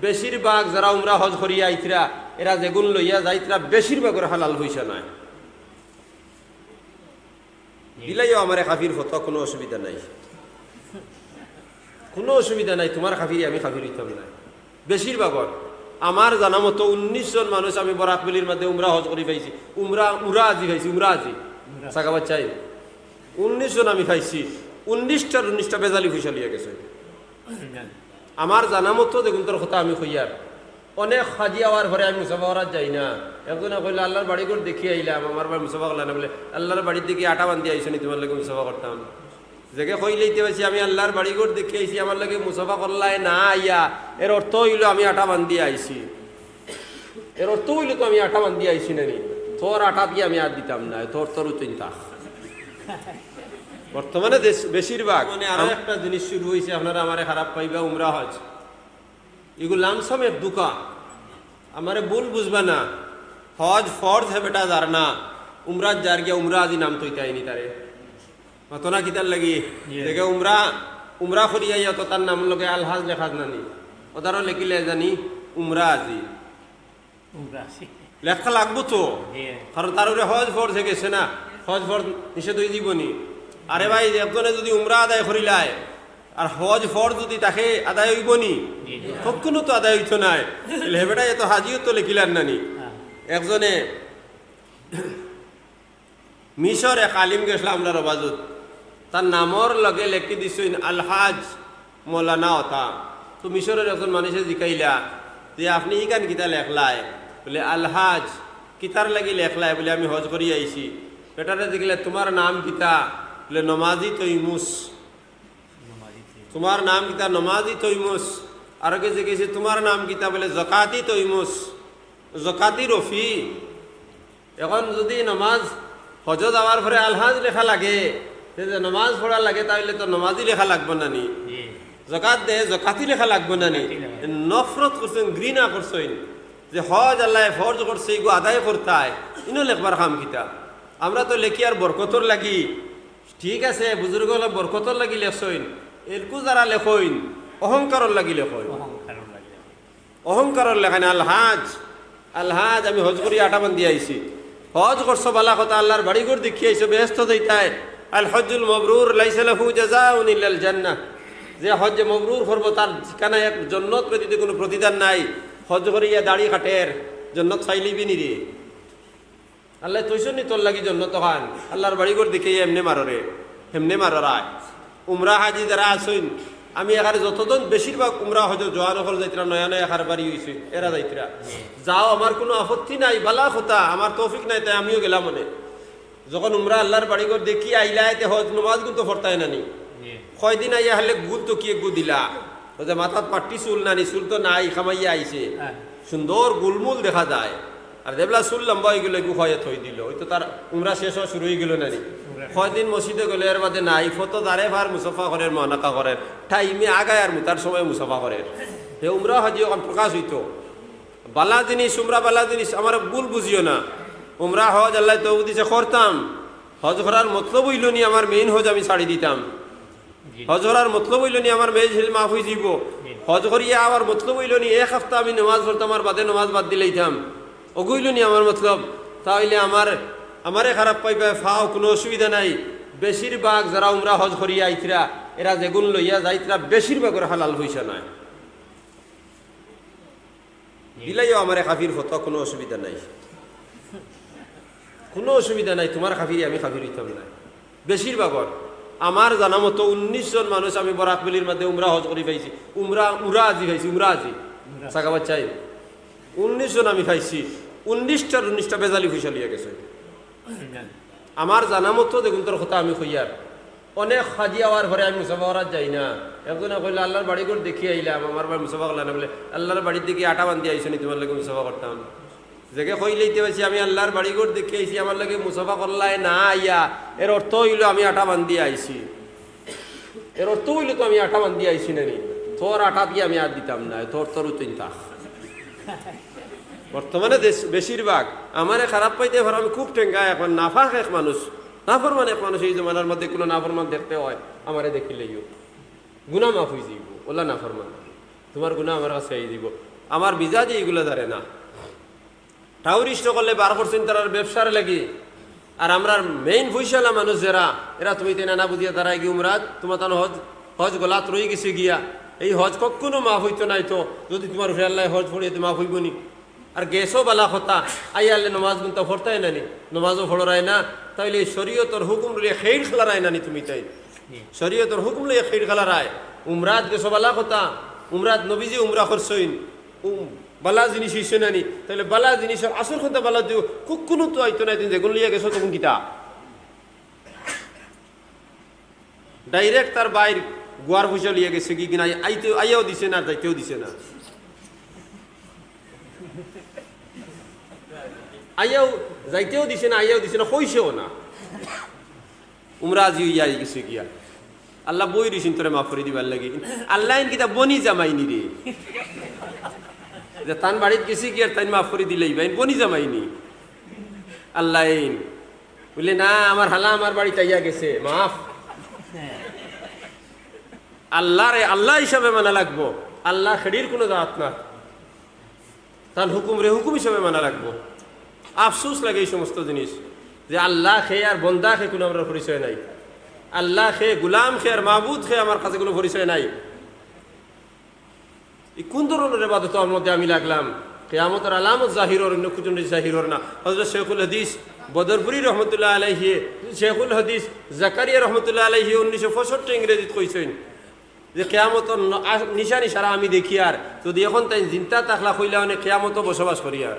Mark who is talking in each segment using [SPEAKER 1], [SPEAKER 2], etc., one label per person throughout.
[SPEAKER 1] বেশিরভাগ যারা উমরা হজ করিয়া আইতরা এরা যেগুন লইয়া যাইতরা বেশিরভাগের হালাল হইছে না দিলাইও আমার কাফির ফতো কোনো অসুবিধা নাই, কোনো অসুবিধা নাই, তোমার কাফিরি আমি কাফির হইতাম না। বেশিরভাগর আমার জানা মতো 19 জন মানুষ আমি বরাকবেলির মধ্যে উমরা হজ করি পাইছি, উমরা আজি পাইছি, উমরা আজি সাকা বাচ্চাই 19 জন আমি পাইছি, 19টা বেজালি ফুসালিয়া গেছে আমার জানা মতো। দেখুন তোর কথা আমি কইয়ার অনেক সাজি আওয়ার পরে আমি মুসাফা করার যাই না। একজনে কইলে আল্লাহর বাড়ি করে দেখি আইলাম, আমার বাড়ি মুসাফা করলাম না, বলে আল্লাহর বাড়ির দিকে আটা বান্ধি আইসো নি তোমার লাগে মুসাফা করতাম। যেকে কইলেইতে পারছি আমি আল্লাহর বাড়ি করে দেখি আইসি, আমার লাগে মুসাফা করলাই না আইয়া, এর অর্থ হইল আমি আটা বান্ধি আইসি, এর অর্থ হইল তো আমি আটা বান্ধি আইসি না নি, তোর আটা দিয়ে আমি আর দিতাম না, তোর চিন্তা। বর্তমানে বেশিরভাগ মানে আরো একটা জিনিস শুরু হয়েছে, আপনারা আমারে খারাপ পাইবা, উমরা হজ এগুলো লামসামের দুকা, আমারে ভুল বুঝবা না। হজ ফরজ হে বেটা যার না, উমরাজ যার গিয়া উমরা আজি নাম তৈতে আইনি তারে অত না কিতার লাগি দেখে উমরা করিয়া ইয়া তো তার নাম লগে আলহাজ লেখা নানি, ওদারও লেখিলে জানি উমরা আজি লেখা লাগবো তো, কারণ তার হজ ফরজ হয়ে গেছে না, হজ ফরজ নিষেধ হয়ে দিবনি। আরে ভাই একজনে যদি উমরা আদায় করিলায় আর হজ ফরজ যদি তাকে আদায় হইবনি, কখনো তো আদায় হইতো নাই, হেবেটা এত হাজিও তো লেখিলার নানি। একজনে মিশর এক আলিম গেছিল আমরা রবাজুত, তার নামর লগে লেখি দিছেন আলহাজ মৌলানা ওতা। তো মিশরের একজন মানুষে জিকাইলা যে আপনি ইকান কিতা লেখলায়, বলে আলহাজ কিতার লাগি লেখলায়, বলে আমি হজ করি আইছি। বেটারে দেখলে তোমার নাম কিতা, বলে নমাজি তৈমুস, তোমার নাম কিতা নমাজি তৈমুস। আর কে জিজ্ঞেস তোমার নাম কিতা, বলে জকাতি তৈমুস, জকাতি রফি। এখন যদি নমাজ হজ যাওয়ার পরে আলহাজ লেখা লাগে, নমাজ পড়া লাগে, তাহলে তো নমাজি লেখা লাগবো না নি, জকাত দে জকাতি লেখা লাগবো না নি। নফরত করছেন, ঘৃণা করছেন যে হজ আল্লাহ ফরজ করছে এগো আদায় করতায়, ইনো লেখবার কাম কিতা। আমরা তো লেখি আর বরকতর লাগি, ঠিক আছে বুজুর্গ হলে বরকতর লাগি লেখছইন, এরকু যারা লেখইন অহংকারর লাগি লেখইন, অহংকারর লেখান আলহাজ। আলহাজ আমি হজ করি আটা বান্ধি আইছি, হজ করছো বালা কথা, আল্লাহর বাড়ি ঘর দেখি আইছো, বেহেশত যাইতায়। আল হজ্জুল মবরুর লাইসা লাহু জাযাউন ইল্লাল জান্নাহ, যে হজ মবরুর করবো তার ঠিকানা এক জান্নাত ব্যতীত কোনো প্রতিদান নাই। হজ করিয়া দাড়ি কাটের জান্নাত চাইলিবি নি রে, আল্লাহ তৈছন নি তোর লাগি জান্নাত খান, আল্লাহর বাড়ি ঘর দেখে এমনে মাররে, হেমনে মাররায়। উমরা হাজি যারা আসইন, আমি এখানে যতজন বেশিরভাগ উমরা হজ জোয়ান হল যাইতরা, নয়া নয়া এখানে বাড়ি হয়েছে, এরা যাইতরা যাও, আমার কোনো আপত্তি নাই, বালা কথা, আমার তৌফিক নাই, তাই আমিও গেলাম। মনে যখন উমরা আল্লাহর বাড়ি ঘর দেখি আইলায়, হজ নমাজ কিন্তু ফরতায় নানি, কয়দিন আইয়া হলে গুল তো কি গু দিলা, যে মাথাত পাট্টি চুল নানি, চুল তো নাই, খামাইয়া আইছে, সুন্দর গুলমুল দেখা যায়। আর দেবলা চুল লম্বা হয়ে গেল, এগু হয়ে থই দিল, ওই তো তার উমরা শেষ হওয়া শুরু হয়ে গেল নানি। কয়দিন মসজিদে গেলে এর বাদে নাই, ফটো দাঁড়ে ভার মুসাফা করেন, মহানাকা করেন, টাইমে আগায় আর মুতার সময় মুসাফা করেন। হে উমরা হাজি ওখান প্রকাশ হইতো, বালা জিনিস উমরা বালা জিনিস, আমার ভুল বুঝিও না। উমরা হজ আল্লাহ তো দিছে করতাম, হজ করার মতলব হইল নি আমার মেইন হজ আমি ছাড়ি দিতাম, হজ করার মতলব হইল নি আমার মেয়ে ঝিল মাফ হয়ে যাব, হজ করিয়া আমার মতলব হইল নি এক সপ্তাহ আমি নামাজ পড়তাম আর বাদে নামাজ বাদ দিলেইতাম, ওগুইল নি আমার মতলব। তাহলে আমারে খারাপ পাইবে ফাও, কোনো অসুবিধা নাই। বেশিরভাগ যারা উমরা হজ করিয়া আইতরা এরা যেগুন লইয়া যাইতরা বেশিরভাগের হালাল হইছে না, দিলাইও আমারে কাফির ফতো কোনো অসুবিধা নাই, কোনো অসুবিধা নাই, তোমার কাফিরি আমি কাফির হইতাম না। বেশিরভাগর আমার জানা মতো 19 জন মানুষ আমি বরাকবেলির মধ্যে উমরা হজ করি পাইছি, উমরা আজি পাইছি, উমরা আজি সাকা বাচ্চাই 19 জন আমি পাইছি, 19টা বেজালি ফুসালিয়া গেছে আমার জানা মতো। দেখুন তোর কথা আমি কইয়ার অনেক সাজি আওয়ার পরে আমি মুসাফা করার যাই না। একজনে কইলে আল্লাহর বাড়ি ঘর দেখি আইলাম, আমার বাড়ি মুসাফা করলাম না, বলে আল্লাহর বাড়ির দিকে আটা বান্ধি আইসো নি তোমার লাগে মুসাফা করতাম। যেকে কইলেইতে পারছি আমি আল্লাহর বাড়ি ঘর দেখে আইছি, আমার লাগে মুসাফা করলাই না আইয়া, এর অর্থ হইল আমি আটা বান্ধি আইছি, এর অর্থ হইল তো আমি আটা বান্ধি আইছি না নি, তোর আটা দিয়ে আমি আর দিতাম না, তোর চিন্তা। বর্তমানে বেশিরভাগ আমারে খারাপ পাইতে পারে, আমি খুব টেঙ্গাই। এখন নাফাক এক মানুষ, নাফরমান এক মানুষ এই জমানার মধ্যে কোনো নাফরমান দেখতে হয়, আমারে দেখিলেইও গুনাহ মাফ হয়ে যাব, ওলা নাফরমান তোমার গুনাহ আমার কাছে আই দিব। আমার ভিজা দিয়ে এগুলো ধরে না। টাউরিস্ট করলে 12% তার ব্যবসার লাগি, আর আমরা মেইন পয়সালা মানুষ যারা এরা তুমি তেনা না বুঝিয়া তারা গিয়ে উমরাত তোমার তার হজ হজ গলাত রয়ে গেছে গিয়া, এই হজ কখনো মাফ হইতো নাই। তো যদি তোমার ফেরাল্লাহ হজ পড়িয়ে মাফ হইব নি? আর গেছো বালা কথা আইয়ালে নমাজ গুনতা ফরতাই নানি, নমাজও ফড়রায় না, তাইলে শরীয়তর হুকুম লিয়ে খের খেলারায় নানি? তুমি তাই শরীয়তর হুকুম লিয়ে খের খেলারায়। উমরাত গেছো বালা কথা, উমরাত নবীজি উমরা করছইন, বালা জিনিস হইছে নানি? তাহলে বালা জিনিসের আসল কথা বালা দিও কখনো তো আইতো নাই। তুমি যেগুন লিয়ে গেছো তখন কিতা ডাইরেক্ট তার বাইর গোয়ার পয়সা লিয়ে গেছে কি কিনা, আইয়াও দিছে না, যাইতেও দিছে না। আইয়াও যাইতেও দিছে না, আইয়াও দিছে না, কইছেও না। উমরা আজি ইয়াই গেছে গিয়া আল্লাহ বই দিছেন তোরে মাফ করে দিবার লাগি। আল্লাহ কিতা বনি জামাইনি রে, যে তান বাড়িতে গেছি কি আর তাই মাফ করে দিলেই ভাই বনি জামাইনি। আল্লাহ বললে না আমার হালা আমার বাড়িতে আইয়া গেছে মাফ। আল্লাহ রে আল্লাহ হিসাবে মানা লাগবো, আল্লাহ খেড়ির কোনো দাঁত না, তার হুকুম রে হুকুম হিসাবে মানা লাগবো। আফসোস লাগে এই সমস্ত জিনিস, যে আল্লাহ খেয়ে আর বন্দা খেয়ে কোনো আমার পরিচয় নাই, আল্লাহ খেয়ে গুলাম খেয়ে আর মাহবুদ খেয়ে আমার কাছে কোনো পরিচয় নাই। এই কোন ধরনের ইবাদত আমার মধ্যে আমি লাগলাম? কিয়ামতের আলামত জাহিরর, অন্য কিছু জাহিরর না। হযরত শেখুল হাদিস বদরপুরি রহমতুল্লাহ আলাইহি, শেখুল হাদিস জাকারিয়া রহমতুল্লাহ আলাইহি 1965 ইংরেজিত কইছেন যে কিয়ামতের নিশানি সারা আমি দেখি, আর যদি এখন তাই চিন্তা থাকলা কইলা মানে কিয়ামত বসবাস করি। আর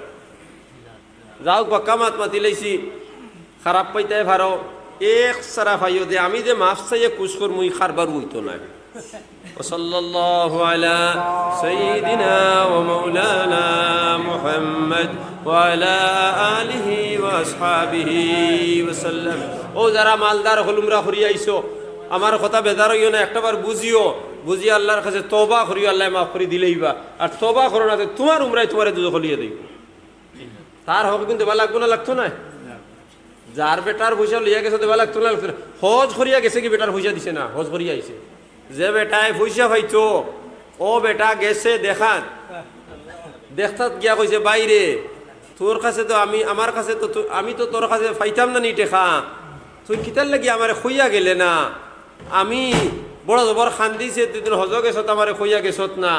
[SPEAKER 1] যাও বাক্কামাত মাতি লাইছি খারাপ পাইতে ভারো এক সারা ভাইও দে আমি যে মাফ চাইয়ে কুশ কর মুই খারবার হইতো না। ওয়াসাল্লাল্লাহু আলা সাইয়্যিদিনা ওয়া মাওলানা মুহাম্মদ ওয়া আলা আলিহি ওয়া আসহাবিহি ওয়া সাল্লাম। ও যারা মালদার হলুমরা করিয়া আইছো, আমার কথা বেজার হইও না, একটাবার বুঝিও, বুঝিয়ে আল্লাহর কাছে তওবা করিও, আল্লাহ মাফ করে দিলেইবা। আর তওবা করো না তোমার উমরাই তোমারে দুজখ লিয়ে দেব, তার হক কিন্তু দেবা লাগবো না, লাগতো না? যার বেটার পয়সা লইয়া গেছে দেবা লাগতো না, লাগতো না? হজ করিয়া গেছে কি বেটার পয়সা দিছে না? হজ করিয়া আইছে, যে বেটায় পয়সা পাইতো ও বেটা গেছে দেখান, দেখতে গিয়া কইছে বাইরে তোর কাছে তো আমি, আমার কাছে তো আমি তো তোর কাছে পাইতাম না নি টেকা, তুই কিতার লাগি আমারে খইয়া গেলে না? আমি বড় জবর খান্দিছে, তুই তোর হজ গেছত আমারে খইয়া গেছত না,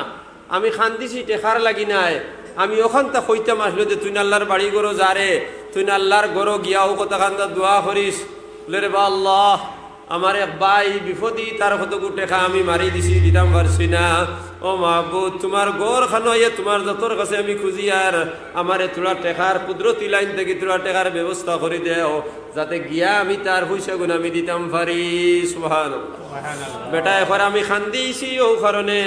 [SPEAKER 1] আমি খান্দিছি টেকার লাগি নাই। আমি ওখান তা কইতাম আসলো যে তুই আল্লাহর বাড়ি গরো যারে, তুই আল্লাহর গরো গিয়াও কথা খান্দা দোয়া করিস, বলে রে বা আল্লাহ আমার এক ভাই বিপদী, তার কতকু টেকা আমি মারি দিছি, দিতাম পারছি না। ও মাহবুদ তোমার গড় খানো তোমার যতর কাছে আমি খুঁজি, আর আমার তোরা টেকার কুদরতি লাইন থেকে তোরা টেকার ব্যবস্থা করে দেও, যাতে গিয়া আমি তার পয়সা গুণ আমি দিতাম পারি। সুবহানাল্লাহ। বেটা এবার আমি খান্দিছি ও কারণে,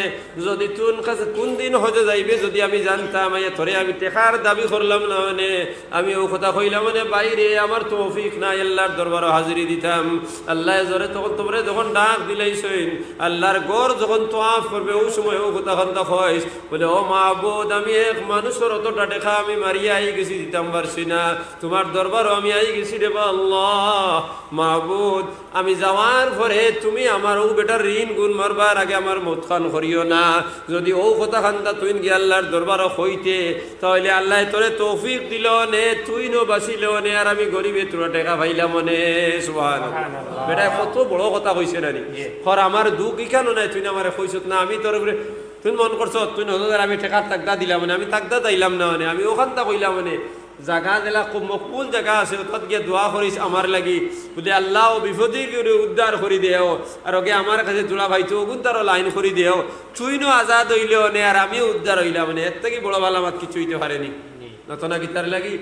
[SPEAKER 1] যদি তুন কাছে কোন দিন হজে যাইবে যদি আমি জানতাম, ধরে আমি টেকার দাবি করলাম না, মানে আমি ও কথা কইলাম মানে বাইরে আমার তৌফিক নাই, আল্লাহর দরবারে হাজিরি দিতাম। আল্লাহ জরে তখন তোমরা যখন ডাক দিলাইছেন, আল্লাহর গড় যখন তোয়াফ করবে ওই সময় ও কথা খান্দা কইস, বলে ও মাহবুদ আমি এক মানুষের অতটা টেকা আমি মারিয়া আই গেছি, দিতাম পারছি না, তোমার দরবারও আমি আই গেছি রে বা আল্লাহ। মাহবুদ আমি যাওয়ার পরে তুমি আমার ও বেটার ঋণ গুণ মারবার আগে আমার মত খান করিও না। যদি ও কথা খান্দা তুই গিয়ে আল্লাহর দরবারও হইতে, তাহলে আল্লাহ তোরে তৌফিক দিল নে, তুই নো বাঁচিল নে, আর আমি গরিবে তোরা টেকা পাইলাম নে। সুবহানাল্লাহ। বেটা কত বড় কথা কইছে না নি, খর আমার দুঃখ ইখানো নাই, তুই আমার কইছত না, আমি তোর উপরে তুই মন করছ তুই নজর আমি টেকার তাকদা দিলাম মানে, আমি তাকদা দিলাম না মানে, আমি ওখান তা কইলাম মানে জায়গা দিলা খুব মকবুল জায়গা আছে, তাত গিয়ে দোয়া করিস আমার লাগি, বলে আল্লাহ বিপদী উদ্ধার করি দেও, আর ওকে আমার কাছে জোড়া ভাইতো ওগুন তারও লাইন করি দেও, তুইনো আজাদ হইলেও নে আর আমিও উদ্ধার হইলাম মানে, এর থেকে বড় ভালো আমার কিছু হইতে পারেনি নতনা গীতার লাগি।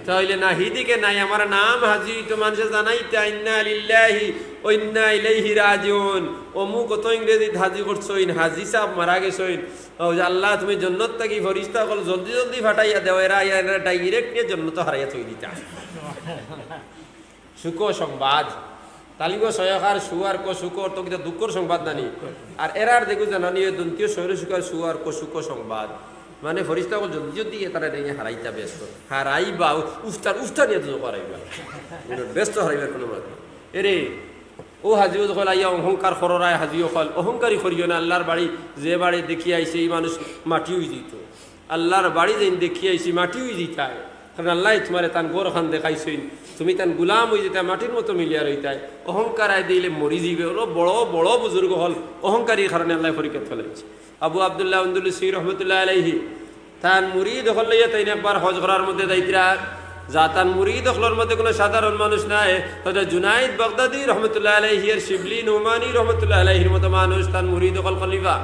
[SPEAKER 1] তাহলে না হিদিকে নাই আমার নাম হাজি তো মানুষে জানাইতে ইন্না লিল্লাহি ওয়া ইন্না ইলাইহি রাজিউন, অমুক কত ইংরেজিত হাজি করছইন, হাজি সাহেব মারা গেছইন, ও আল্লাহ তুমি জন্নত থাকি ফরিস্তা কল জলদি জলদি ফাটাইয়া দেও, এরা ডাইরেক্ট নিয়ে জন্নত হারাইয়া থই দিতা। সুখ সংবাদ তালিগো সয়কার সুয়ার কো সুখর তো কিন্তু দুঃখর সংবাদ নানি, আর এরার দেখো জানানি দন্তীয় শৈর সুখার সুয়ার কো সুখ সংবাদ, মানে ফরিস্তা কল জলদি জলদি তারা নিয়ে হারাইতা ব্যস্ত, হারাইবা উফতা নিয়ে তো হারাইবা ব্যস্ত হারাইবার কোনো মাত্র এরে। ও হাজিও যখন আইয়া অহংকার খরায় হাজিও ফল অহংকারী করিও না, আল্লাহর বাড়ি যে বাড়ি দেখি আইসে এই মানুষ মাটি হয়ে যেত, আল্লাহর বাড়ি যেন দেখি আইছি মাটি হয়ে যেতায়, কারণ আল্লাহ তোমার তান গোর খান দেখাইছেন, তুমি তান গুলাম হয়ে যেতে মাটির মতো মিলিয়া রইতায়, অহংকার আয় দিলে মরি যাবে। ওরা বড় বড় বুজুর্গ হল, অহংকারীর কারণে আল্লাহ পরীক্ষা ফেলাইছে। আবু আবদুল্লাহ আন্দুলুসি রহমতুল্লাহ আলাইহি তান মুরিদ হল লইয়া তাই একবার হজ করার মধ্যে দায়িত্রা, যা তান মুরিদ হলর মধ্যে কোনো সাধারণ মানুষ নাই, হয়তো জুনাইদ বাগদাদি রহমতুল্লাহ আলাইহি আর শিবলি নুমানি রহমতুল্লাহ আলাইহির মতো মানুষ তান মুরিদ হল খলিফা।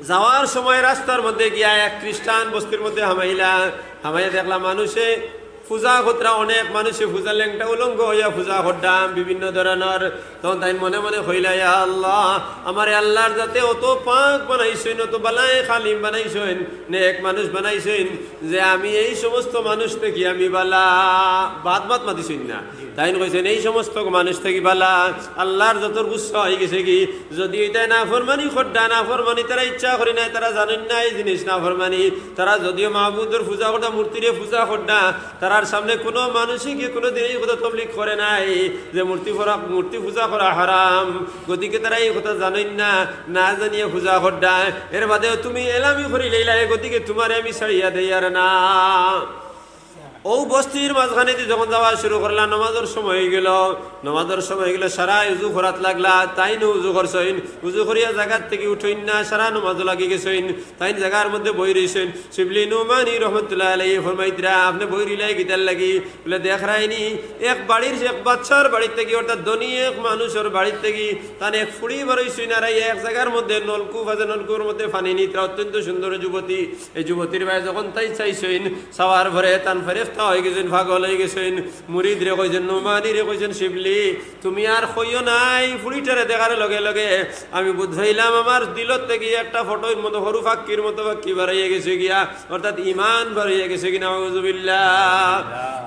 [SPEAKER 1] যাওয়ার সময় রাস্তার মধ্যে গিয়া এক খ্রিস্টান বস্তির মধ্যে হামাইয়া দেখলাম মানুষে পূজা খতরা, অনেক মানুষে পূজা লেংটা উলঙ্গ হইয়া পূজা খড্ডাম বিভিন্ন ধরনের। তখন তাই মনে মনে হইলা, ইয়া আল্লাহ, আমার আল্লাহর যাতে অত পাক বানাইছেন, অত বালাই খালিম বানাইছেন, নেক মানুষ বানাইছেন, যে আমি এই সমস্ত মানুষ থেকে আমি বালা বাদ মাতিছেন না। তাই কইছেন এই সমস্ত মানুষ থেকে বালা আল্লাহর যত গুচ্ছা হয়ে গেছে কি, যদি এটাই না ফরমানি খড্ডা, না ফরমানি তারা ইচ্ছা করি নাই, তারা জানেন না এই জিনিস না ফরমানি, তারা যদিও মাহবুদের পূজা খড্ডা, মূর্তিরে পূজা খড্ডা, তারা সামনে কোনো মানুষই গিয়ে কোনো দিন এই কথা তবলিগ করে নাই যে মূর্তি পূজা করা হারাম, গতিকে তারা এই কথা জানেন না, না জানিয়ে পূজা খড্ডা। এর বাদেও তুমি এলামি করি লইলা, গতিকে তোমার আমি ছাড়িয়া দেই আর না। ও বস্তির মাঝখানে যখন যাওয়া শুরু করলাম, নমাজের সময় গেল, সারা উজু করাত লাগলা, তাই না উজু করছেন, উজু করিয়া জায়গার থেকে উঠইন না, সারা নমাজ লাগি গেছেন, তাই জায়গার মধ্যে বই রয়েছেন। শিবলি নুমানি রহমতুল্লাহ আলাইহি ফরমাইতরা, আপনি বই রিলাই গীতার লাগি বলে দেখ রাইনি, এক বাচ্চার বাড়ির থেকে, অর্থাৎ ধনী এক মানুষের বাড়ির থেকে তার এক ফুড়ি বারইছেন, আর এক জায়গার মধ্যে নলকূপ আছে, নলকূপের মধ্যে পানি নিতরা, অত্যন্ত সুন্দর যুবতী। এই যুবতীর ভাই যখন তাই চাইছেন, চাওয়ার পরে তান ফেরেফ হয়ে গেছেন, পাগল হয়ে গেছেন। মুরিদ রে কইছেন, নুমানি রে কইছেন, শিবলি তুমি আর কইও নাই, ফুড়িটারে দেখার লগে লগে আমি বুঝাইলাম আমার দিলত থেকে একটা ফটোর মতো সরু ফাঁকির মতো ফাঁকি বাড়াইয়া গেছে গিয়া, অর্থাৎ ইমান বাড়াইয়া গেছে কিনা, নাউযুবিল্লাহ।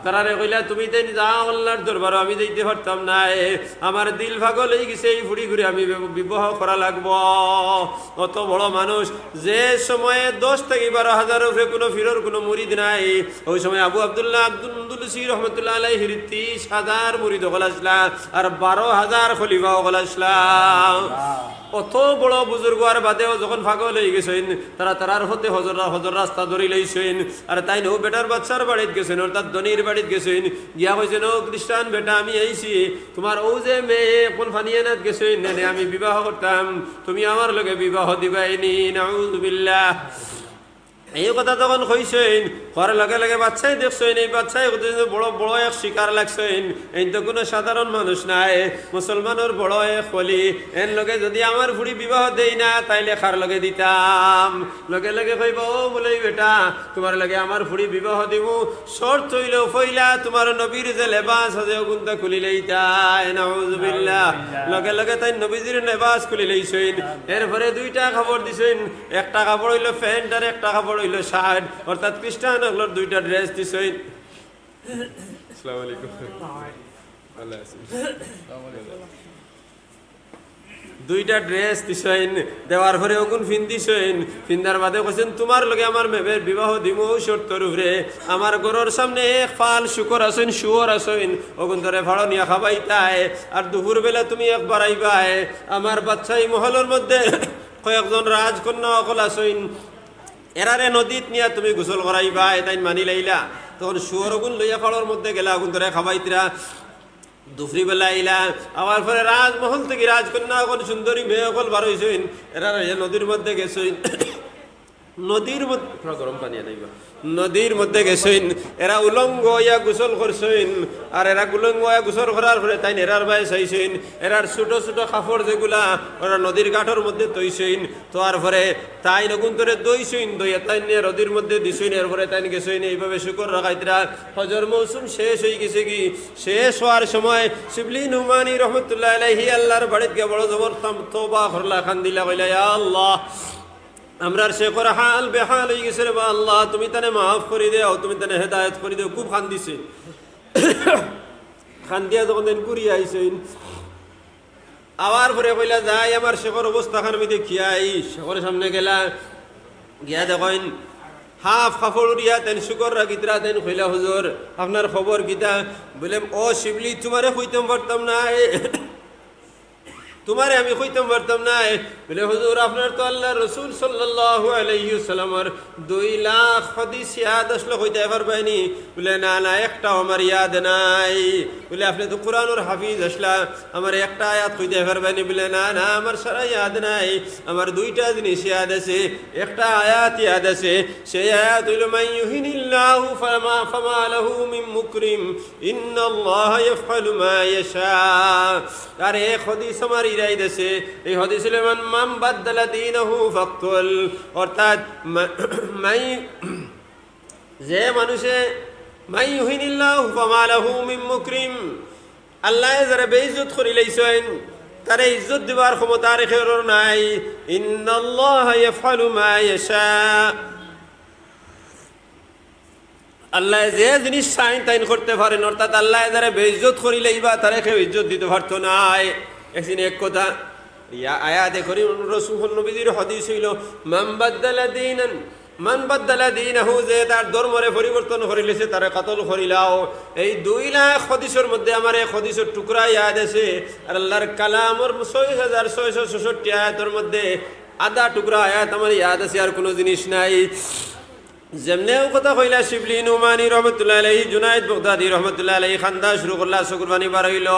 [SPEAKER 1] তারারে কইলা তুমি তাই যাও আল্লাহর দরবারে, আমি যাইতে পারতাম না, আমার দিল পাগল হয়ে গেছে, এই ফুড়ি ঘুরে আমি বিবাহ করা লাগবো। অত বড় মানুষ, যে সময়ে 10 থেকে 12,000 উপরে কোনো ফিরর কোনো মুরিদ নাই, ওই সময় আবু আবদুল্লাহ আন্দুলুসি রহমতুল্লাহ আলাইহির 30,000 মুরিদ হল আসলা, আর 12,000 খলিফা হল আসলা। অত বড় বুজুর্গ আর বাদেও যখন পাগল হয়ে গেছেন, তারার হতে হজর রাস্তা ধরে লইছেন, আর তাই নো বেটার বাচ্চার বাড়িতে গেছেন, অর্থাৎ ধনির বাড়িতে গেছেন, গিয়া কইছেন, ও খ্রিস্টান বেটা, আমি আইছি, তোমার ও যে মেয়ে কোন ফানিয়ানাত গেছেন, আমি বিবাহ করতাম, তুমি আমার লগে বিবাহ দিবাইনি। নাউযুবিল্লাহ। এই কথা তখন কইছেন, করার লগে লগে বাচ্চাই দেখছেন, এই বাচ্চাই বড় বড় এক শিকার লাগছেন, এই তো কোনো সাধারণ মানুষ নাই, মুসলমানের বড় এক হলি, এর লগে যদি আমার ফুড়ি বিবাহ দেই না, তাইলে খার লগে দিতাম। লগে লগে কইব, ও বলে বেটা, তোমার লগে আমার ফুড়ি বিবাহ দিব, শর্ত হইল ফইলা তোমার নবীর যে লেবাস আছে ওগুনটা খুলি লইতাই। নাউযুবিল্লাহ। লগে লগে তাই নবীজির লেবাস খুলি লইছেন। এরপরে 2টা কাপড় দিছেন, একটা কাপড় হইল প্যান্ট আর একটা কাপড় হইল শার্ট, অর্থাৎ খ্রিস্টান হলোর 2টা ড্রেস দিছেন। আসসালামু আলাইকুম। 2টা ড্রেস দিছেন, দেওয়ার পরে ওগুন ফিন্দিছেন, ফিন্দার বাদে কইছেন, তোমার লগে আমার মেয়ের বিবাহ দিব শর্তর উপরে, আমার ঘরের সামনে এক ফাল শুকর আছেন, শুয়োর আছেন, ওগুন ধরে ভাড়ো নিয়ে খাবাইতাই, আর দুপুর বেলা তুমি একবার আইবাই, আমার বাচ্চাই মহলের মধ্যে কয়েকজন রাজকন্যা অকল আছেন, এরারে নদীত নিয়া তুমি গোসল করাইবা, তাই মানি লাইলা। তখন শুয়োর গুণ লইয়া ফাড়োর মধ্যে গেলা, আগুন ধরে খাবাইতরা, দুপুরি বেলা আইলা, আবার পরে রাজমহল থেকে রাজকন্যা এখন সুন্দরী মেয়ে অকল বার হয়েছেন, এরা নদীর মধ্যে গেছেন, নদীর মধ্যে গরম পানি আনাইবা, নদীর মধ্যে গেছেন, এরা উলঙ্গ হইয়া গোসল করছেন, আর এরা উলঙ্গ হইয়া গোসল করার পরে তাই এরার বাই চাইছেন, এরার ছোট ছোট কাপড় যেগুলা ওরা নদীর ঘাটের মধ্যে তৈছেন, তোয়ার পরে তাই নগুন করে দইছেন, দইয়া তাই নিয়ে নদীর মধ্যে দিছেন, এরপরে তাই গেছেন। এইভাবে শুকর রাখাইতরা হজর মৌসুম শেষ হয়ে গেছে কি, শেষ হওয়ার সময় শিবলি নুমানি রহমতুল্লাহ আলাইহি আল্লাহর বাড়িতে গিয়ে বড় জবর তওবা করলা, খান দিলা, কইলা, ইয়া আল্লাহ, আমরার শেখর হাল বেহাল হয়ে গেছে রে, আল্লাহ তুমি তানে মাফ করে দেও, তুমি তানে হেদায়েত করে দেও। খুব খান দিছে, খান দিয়া যখন ঘুরিয়ে আইছেন, আবার পরে কইলা, যাই আমার শেখর অবস্থা খান আমি দেখিয়াই। শেখরের সামনে গেলা, গিয়া দেখেন হাফ কাপড় উড়িয়া তেন শুকর রাখিতরা, তেন কইলা, হুজুর আপনার খবর কিতা? বলে, ও শিবলি, তোমারে কইতাম পারতাম না, তোমারে আমি কইতাম পারতাম না। বলে হুজুর আপনার তো আল্লাহ রসুল সাল্লাল্লাহু আলাইহি ওয়াসাল্লামের 2 লাখ হাদিস ইয়াদ আসলে কইতে পারবাইনি? বলে না না, একটাও আমার ইয়াদ নাই। বলে আপনি তো কোরআনের হাফিজ আসলা, আমার একটা আয়াত কইতে পারবাইনি? বলে না না, আমার সারা ইয়াদ নাই, আমার 2টা জিনিস ইয়াদ আছে, একটা আয়াত ইয়াদ আছে। সেই আয়াত হইল মান ইউহিনিল্লাহু ফামা লাহু মিন মুকরিম ইন্নাল্লাহা ইয়াফআলু মা ইয়াশা। আর এক হাদিস আমার ইরাই দেশে, এই হাদিস হইল মান বাদদালা দীনহু ফাকতুল, অর্থাৎ যে মানুষে মান ইউহিনিল্লাহু ফামা লাহু মিন মুকরিম, আল্লাহ যারা বেইজ্জত করি লাইছেন তারে ইজ্জত দিবার ক্ষমতা রেখে নাই। ইন্নাল্লাহা ইয়াফআলু মা ইয়াশা, আল্লাহ যে জিনিস চাইন তাইন করতে পারেন। অর্থাৎ আল্লাহ যারা বেইজ্জত করিলেই বা তারা কেউ ইজ্জত দিতে পারতো নাই। একদিন এক কথা আয়াতে করি রাসূল নবীর হাদিস হইল মান বাদ্দালা দীনহু, যে তার ধর্মরে পরিবর্তন করিলেছে তারে কতল করিলাও। এই 2 লাখ হাদিসের মধ্যে আমার এক হাদিসের টুকরা ইয়াদ আছে। আর আল্লাহর কালামর 6666 আয়াতের মধ্যে আধা টুকরা আয়াত আমার ইয়াদ আছে, আর কোনো জিনিস নাই। যেমনেও কথা কইলা শিবলি নুমানি রহমতুল্লাহ আলাইহি, জুনাইদ বাগদাদি রহমতুল্লাহ আলাইহি খান্দা শুরু করলা, শুকুরবানি বার হইল।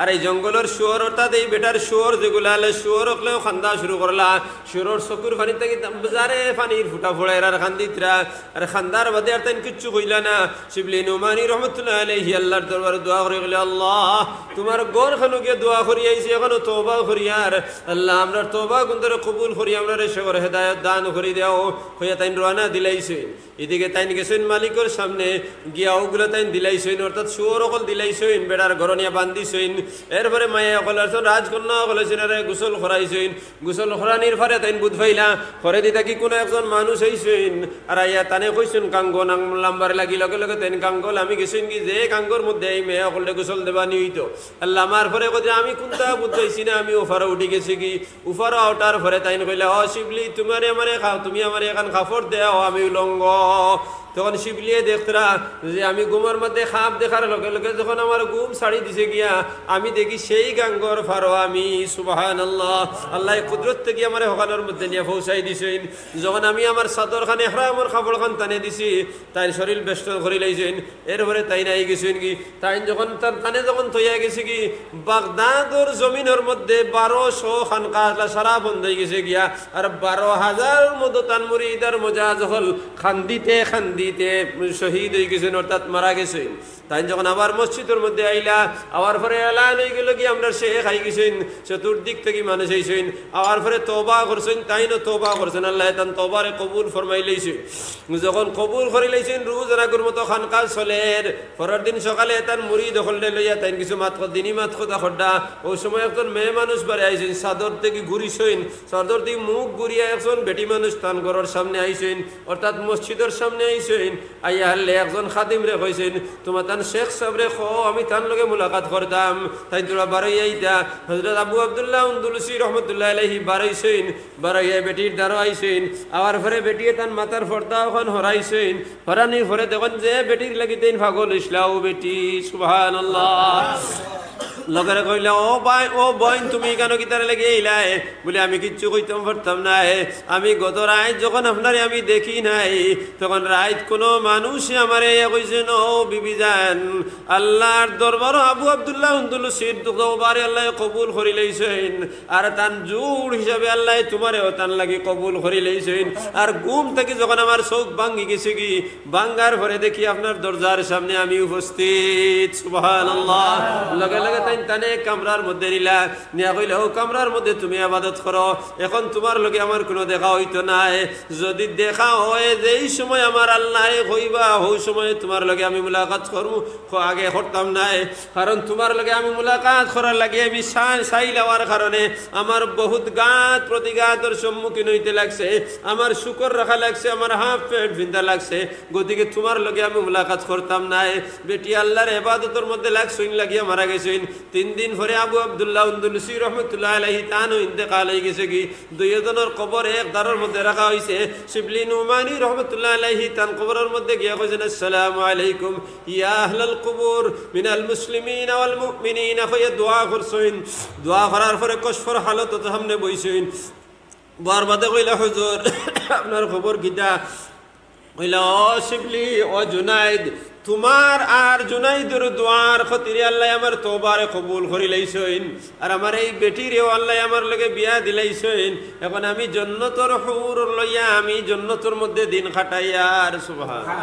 [SPEAKER 1] আর এই জঙ্গলের শুয়োর, অর্থাৎ এই বেটার শুয়োর যেগুলা শুয়োর হলেও খান্দা শুরু করলা। শুয়োর চকুর পানি থেকে বাজারে পানির ফুটা ফোড়ায় আর খান্দিতরা, আর খান্দার বাদে আর তাই কিচ্ছু কইলা না। শিবলি নুমানি রহমতুল্লাহ আলাইহি আল্লাহর দরবারে দোয়া করে গেলে, আল্লাহ তোমার গর খানো গিয়ে দোয়া করি আইছি, এখনো তওবা করি, আর আল্লাহ আমরার তওবা গুন্তরে কবুল করি, আমরা রেশগর হেদায়েত দান করি দাও। হইয়া তাই রওনা দিলাইছে। এদিকে তাই গেছেন মালিকের সামনে গিয়া ওগুলো তাই দিলাইছেন, অর্থাৎ শুয়োর অকল দিলাইছেন, বেড়ার গরনিয়া বান্ধিছেন। এরপরে মায়া অকল আসছেন, রাজকন্যা অকল আছেন, আরে গোসল করাইছেন। গোসল করানির পরে তাই বুধ ভাইলা করে দিতা কি কোনো একজন মানুষ হইছেন। আর আইয়া তানে কইছেন কাঙ্গ নাম্বার লাগি, লগে লগে তেন কাঙ্গল আমি গেছেন কি যে কাঙ্গর মধ্যে এই মেয়ে অকলটা গোসল দেবা নিত। আল্লাহ আমার পরে কই আমি কোনটা বুঝাইছি না, আমি উফারে উঠি গেছি কি। উফারে ওঠার পরে তাই কইলা, ও শিবলি তোমারে আমারে খাও, তুমি আমারে এখন কাপড় দেও, আমি উলঙ্গ। তখন শিবলিয়ে দেখতরা যে আমি ঘুমের মধ্যে খাপ দেখার লগে লগে যখন আমার ঘুম ছাড়ি দিছে গিয়া, আমি দেখি সেই গাঙ্গর ফারো আমি। সুবহানাল্লাহ, আল্লাহ কুদরত থেকে আমার হকানোর মধ্যে নিয়ে পৌঁছাই দিছেন। যখন আমি আমার চাদর খান এহরামর কাপড় খান টানে দিছি, তাই শরীর বেষ্টন করে লাইছেন। এরপরে তাই নাই গেছেন কি, তাই যখন তার টানে যখন তৈয়া গেছে কি, বাগদাদর জমিনের মধ্যে 1200 খানকা সারা বন্ধ হয়ে গেছে গিয়া। আর 12,000 মতো তান মুরিদার মজাজ হল খান্দিতে খান্দিতে শহীদ হয়ে গেছেন, অর্থাৎ মারা গেছেন। তাই যখন আবার মসজিদের মধ্যে আইলা, আবার পরে এলান হয়ে গেল কি আমরা শেখ আই গেছেন, চতুর্দিক থেকে মানুষ আইছেন। আবার পরে তওবা করছেন, তাই না তওবা করছেন, আল্লাহ তান তওবারে কবুল ফরমাই লাইছেন। যখন কবুল করে লাইছেন, রোজ রাগের মতো খানকাজ চলের। পরের দিন সকালে তান মুরিদ হললে লইয়া তাই কিছু মাত দিনই মাত কথা খড্ডা। ওই সময় একজন মেয়ে মানুষ বাড়ি আইছেন, চাদর থেকে ঘুরিছেন, চাদর থেকে মুখ ঘুরিয়া একজন বেটি মানুষ তান ঘরের সামনে আইছেন, অর্থাৎ মসজিদের সামনে আইছেন। আইয়া হলে একজন খাদিম রে কইছেন, তোমার তান শেখ সাহেব রে খো, আমি তার লগে মুলাকাত করতাম। তাই তোরা বারোই আইতা। হযরত আবু আব্দুল্লাহ উন্দুলুসি রহমতুল্লাহ আলাইহি বারাইছেন, বারাইয়া বেটির দ্বারা আইছেন। আবার পরে বেটিয়ে তার মাথার পর্দা ওখান হরাইছেন। হরানির পরে দেখুন যে বেটির লাগিতেন পাগল ইসলাম বেটি। সুবহানাল্লাহ। লগরে কইলা, ও ভাই ও বোন তুমি কেন গিটারে লেগে এলাই? বলে আমি কিচ্ছু কইতাম পারতাম না, আমি গত রাত যখন আপনারে আমি দেখি নাই, তখন রাত কোনো মানুষ আমারে কইছেন, ও বিবি জান আল্লাহর দরবার আবু আব্দুল্লাহ উন্দুলুসির দরবারে আল্লাহ কবুল করি লইছেন। আর তান জুড় হিসাবে আল্লাহ তোমারেও তান লাগি কবুল করি লইছেন। আর ঘুম থেকে যখন আমার চোখ ভাঙ্গি গেছে কি, ভাঙ্গার পরে দেখি আপনার দরজার সামনে আমি উপস্থিত। সুবহানাল্লাহ। লগে লগে তানে কামরার মধ্যে নিলা, নিয়া কইলা, ও কামরার মধ্যে তুমি ইবাদত করো, এখন তোমার লগে আমার কোনো দেখা হইতো নাই। যদি দেখা হয় যেই সময় আমার আল্লাহ কইবা, ওই সময় তোমার লগে আমি মুলাকাত করবো, আগে করতাম নাই। কারণ তোমার লগে আমি মুলাকাত করার লাগে আমি চাই লওয়ার কারণে আমার বহুত গাত প্রতিঘাতের সম্মুখীন হইতে লাগছে, আমার শুকর রাখা লাগছে, আমার হাফ পেট ভিন্দা লাগছে। গতিকে তোমার লগে আমি মুলাকাত করতাম নাই। বেটি আল্লাহর ইবাদতের মধ্যে লাগছইন লাগিয়া মারা গেছেন। 3 দিন পরে আবু আব্দুল্লাহ আন্দলুসি রহমতুল্লাহ আলাইহি তানও ইন্তেকাল হয়ে গেছে কি দুইজনের কবর এক দারের মধ্যে রাখা হয়েছে শিবলি নুমানি রহমতুল্লাহ আলাইহি তান কবরের মধ্যে গিয়া কইছেন আসসালামু আলাইকুম ইয়া আহলাল কুবুর মিনাল মুসলিমিন ওয়াল মুমিনিন কইয়া দোয়া করছেন দোয়া করার পরে কসফর হালত তো সামনে বইছেন বারবাদে কইলা হুজুর আপনার খবর কিটা কইলা ও শিবলি ও জুনাইদ তোমার আর জুনাইদের দোয়ার খাতিরে আল্লাহ আমার তওবারে কবুল করি লাইছেন আর আমার এই বেটিরেও আল্লাহ আমার লগে বিয়া দিলাইছেন এখন আমি জান্নাতের হুর লইয়া আমি জান্নাতের মধ্যে দিন কাটাইয়া আর সুবহানাল্লাহ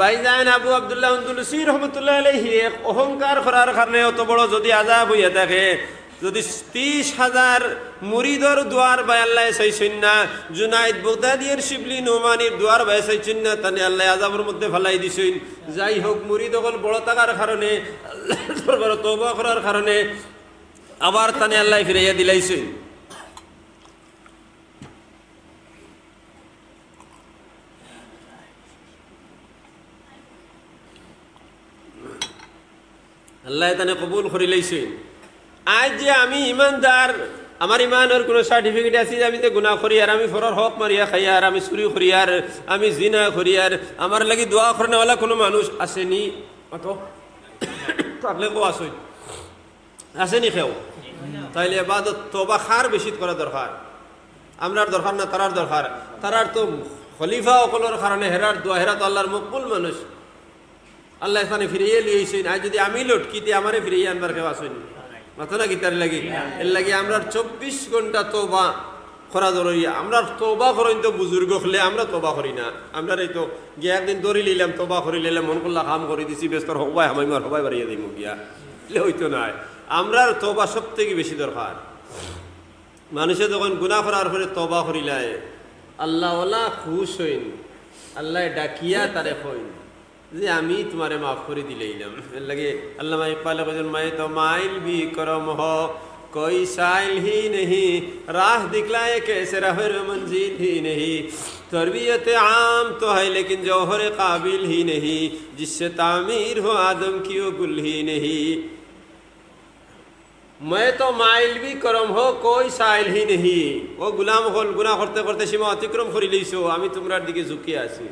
[SPEAKER 1] ভাইজান আবু আব্দুল্লাহ আন্দলুসি রহমতুল্লাহ আলাইহি অহংকার করার কারণে অত বড় যদি আযাব হইয়া থাকে যদি 30,000 মুরিদর দুয়ার বাই আল্লাহ চাইছেন না জুনাইদ বাগদাদির শিবলি নোমানির দুয়ার বাই চাইছেন না তানে আল্লাহ আযাবের মধ্যে ফেলাই দিছেন যাই হোক মুরিদ হল বড় থাকার কারণে আল্লাহর দরবারে তওবা করার কারণে আবার তানে আল্লাহ ফিরাইয়া দিলাইছেন আল্লাহ তানে কবুল করে লাইছেন আজ যে আমি ইমানদার আমার ইমানের কোনো সার্টিফিকেট আছে যে আমি তো গুনাহ করি আর আমি ফরর হক মারিয়া খাই আর আমি চুরি করি আর আমি জিনা করি আর আমার লাগি দোয়া করেনা কোনো মানুষ আসেনি অত থাকলে কেউ আসেন আসেনি কেউ তাইলে ইবাদত তওবা খার বেশি করা দরকার আমরার দরকার না তারার দরকার তারার তো খলিফা অকলের কারণে হেরার দোয়া হেরা তো আল্লাহর মকবুল মানুষ আল্লাহ এখানে ফিরিয়ে লিয়েছেন আর যদি আমি লটকিতে আমারে ফিরিয়ে আনবার কেউ আসেনি মাথা না গীতার লাগি এর লাগি আমরা 24 ঘন্টা তওবা করা জরুরি আমরা তওবা করেন তো বুজুর্গ হলে আমরা তওবা করি না আমরা এই তো গিয়ে একদিন দৌড়ি নিলাম তওবা করে নিলাম মন করলা কাম করে দিছি ব্যস্তর হবাই আমি মার হবাই বাড়িয়ে দিই গিয়া হইতো না আমরা তওবা সব থেকে বেশি দরকার মানুষে যখন গুনাহ করার পরে তওবা করিলায় আল্লাহ ওয়ালা খুশ হইন আল্লাহ ডাকিয়া তারে কইন যে আমি তোমারে মাফ করে দিলাম এর লাগে আল্লামা ইকবাল কইছেন मैं तो माइल भी करम हो कोई साइल ही नहीं राह दिखलाए कैसे राह मंजिल ही नहीं तरबियत आम तो है लेकिन जौहर काबिल ही नहीं जिससे तामीर हो आदम की वो गुल ही नहीं मैं तो माइल भी करम हो कोई साइल ही नहीं वो गुलाम হল গুনাহ করতে করতে সীমা অতিক্রম করে লইছো আমি তোমার দিকে ঝুঁকিয়ে আছি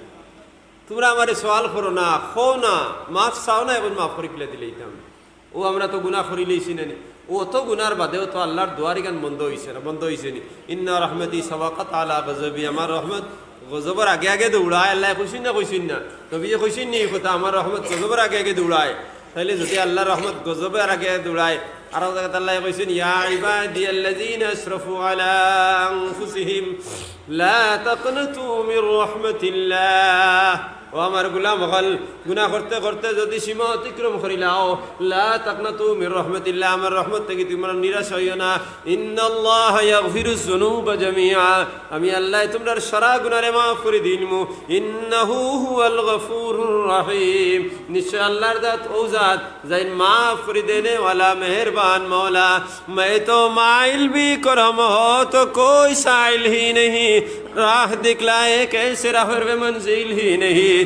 [SPEAKER 1] তোমরা আমারে সওয়াল করো না খো না মাফ চাও না এবং মাফ করে ফেলে দিলাম ও আমরা তো গুনাহ করি লইছি না ও তো গুনার বাদেও তো আল্লাহর দুয়ারি গান বন্ধ হইছে না বন্ধ হইছে নি ইন্না রাহমাতি সাবাকাত আলা গজবি আমার রহমত গজবের আগে আগে দৌড়ায় আল্লাহ কইছেন না নবীয়ে কইছেন নি কথা আমার রহমত গজবের আগে আগে দৌড়ায় তাইলে যদি আল্লাহর রহমত গজবের আগে দৌড়ায় আর জায়গাতে আল্লাহ কইছেন ইয়া ইবাদিয়াল্লাযিনা আসরাফু আলা আনফুসিহিম লা তাকনাতু মির রাহমাতিল্লাহ ও আমার গোলাম হল গুনাহ করতে করতে যদি সীমা অতিক্রম করিলাও লা তাকনাতু মির রাহমাতিল্লাহ আমার রহমত থেকে তোমরা নিরাশ হইও না ইন্নাল্লাহা ইয়াগফিরুজ যুনুবা জামিআ আমি আল্লাহ তোমার সারা গুনাহে maaf করে দিমু ইন্নাহু হুয়াল গফুরুর রহিম নিশ্চয় আল্লাহর জাত ও জাত যাই maaf করে দেনে वाला मेहरबान मौला मैं तो माइल भी करम हो तो कोई साइल ही नहीं राह दिखलाए कैसे राह मंजिल ही नहीं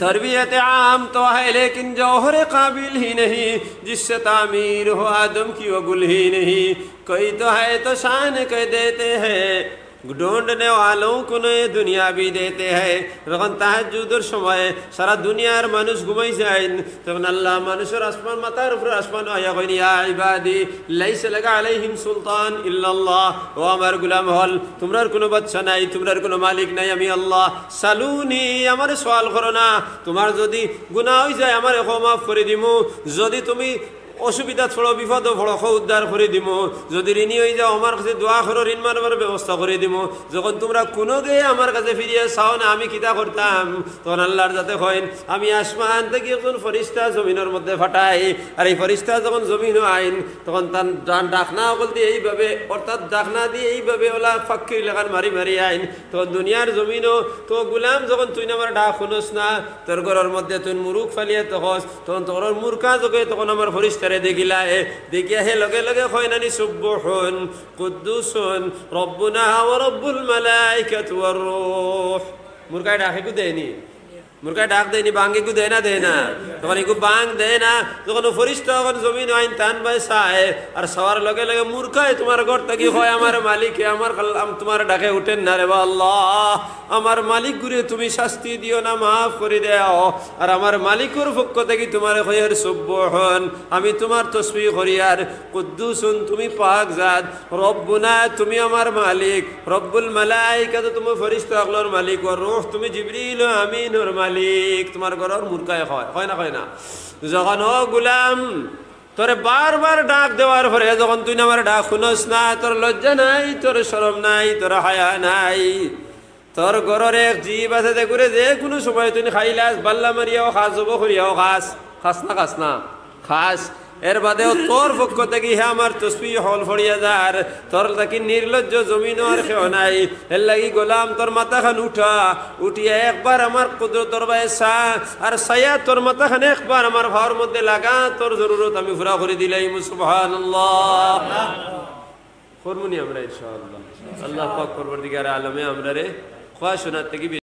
[SPEAKER 1] तरबियत आम तो है लेकिन जौहर काबिल ही नहीं जिससे तामीर हो आदम की वो गुल ही नहीं कोई तो है तो शान कह देते हैं ढूंढने वालों को नए दुनिया भी देते हैं যখন তাহাজ্জুদের সময় সারা দুনিয়ার মানুষ ঘুমাই যায় তখন আল্লাহ মানুষের আসমান মাথার উপর আসমান আয়া কইনি ইয়া ইবাদি লাইসা লাকা আলাইহিম সুলতান ইল্লাল্লাহ ও আমার গোলাম হল তোমরার কোনো বাদশা নাই তোমরার কোনো মালিক নাই আমি আল্লাহ সালুনি আমারে সওয়াল করো না তোমার যদি গুনাহ হই যায় আমারে মাফ করে দিমু যদি তুমি অসুবিধা ছোড়ো বিপদ ফড়ো উদ্ধার করে দিব যদি ঋণী হয়ে যাও আমার কাছে দোয়া করো ঋণ মারবার ব্যবস্থা করে দিব যখন তোমরা কোনো গিয়ে আমার কাছে ফিরিয়ে চাও না আমি কিতা করতাম তখন আল্লাহর যাতে হয় আমি আসমান থেকে একজন ফরিস্তা জমিনের মধ্যে ফাটাই আর এই ফরিস্তা যখন জমিন আইন তখন তার ডাকনা বলতে এইভাবে অর্থাৎ ডাকনা দিয়ে এইভাবে ওলা ফাক্কির লাগান মারি মারি আইন তখন দুনিয়ার জমিনও তো গুলাম যখন তুই আমার ডাক শুনোস না তোর ঘরের মধ্যে তুই মুরুখ ফালিয়ে তখন তোর মূর্খা যোগে তখন আমার ফরিস্তা দেখিলা দেখিয়া হে লগে লগে হয় নানি সুবহুন কুদ্দুসুন রব্বুনা ওয়া রব্বুল মালাইকাতু ওয়ার রূহ মুরগাই ডাকে কো দেনি মুরগায় ডাক দেয়নি, বাঙ্গে গু দেয় না তখন এগু বাং দেয় না, যখন ফরিস্তা তখন জমিন আইন টান বাই চায় আর সবার লগে লগে মূর্খায় তোমার ঘর থেকে হয় আমার মালিকে আমার তোমার ডাকে উঠেন না রে বা আল্লাহ, আমার মালিক গুরে তুমি শাস্তি দিও না, মাফ করে দাও। আর আমার মালিকের পক্ষ থেকে তোমার হইয়ার সুবহান, আমি তোমার তসবিহ করি আর কুদ্দুসুন তুমি পাক জাত, রব্বুনা তুমি আমার মালিক, রব্বুল মালাইকা তো তুমি ফরিস্তা আগলোর মালিক, ও রূহ তুমি জিবরিল আমিনুর মালিক। তোমার ঘরের মূর্খায় হয় না হয় না? যখন ও গুলাম তোরে বারবার ডাক দেওয়ার পরে যখন তুই আমার ডাক শুনস না, তোর লজ্জা নাই, তোর শরম নাই, তোর হায়া নাই, তোর ঘরের এক জীব আছে দেখুরে যে কোনো সময় তুই খাইলাস, বাল্লা মারিয়াও খাস, জব করিয়াও খাস, খাস না খাস, এর বাদেও তোর পক্ষ থেকে হে আমার তসবিহ হল ফড়িয়া যার, তোর থাকি নির্লজ্জ জমিন আর কেউ নাই। এর লাগি গোলাম তোর মাথা খান উঠিয়া একবার আমার কুদরতর বায়ে সা আর সায়া তোর মাথা খান একবার আমার ভাওয়ার মধ্যে লাগা, তোর জরুরত আমি পুরা করে দিলাম। সুবহানাল্লাহ। করমুনি আমরা ইনশাআল্লাহ। আল্লাহ পাক পরবর্তীকার আলমে আমরা রে খোয়া শোনার থেকে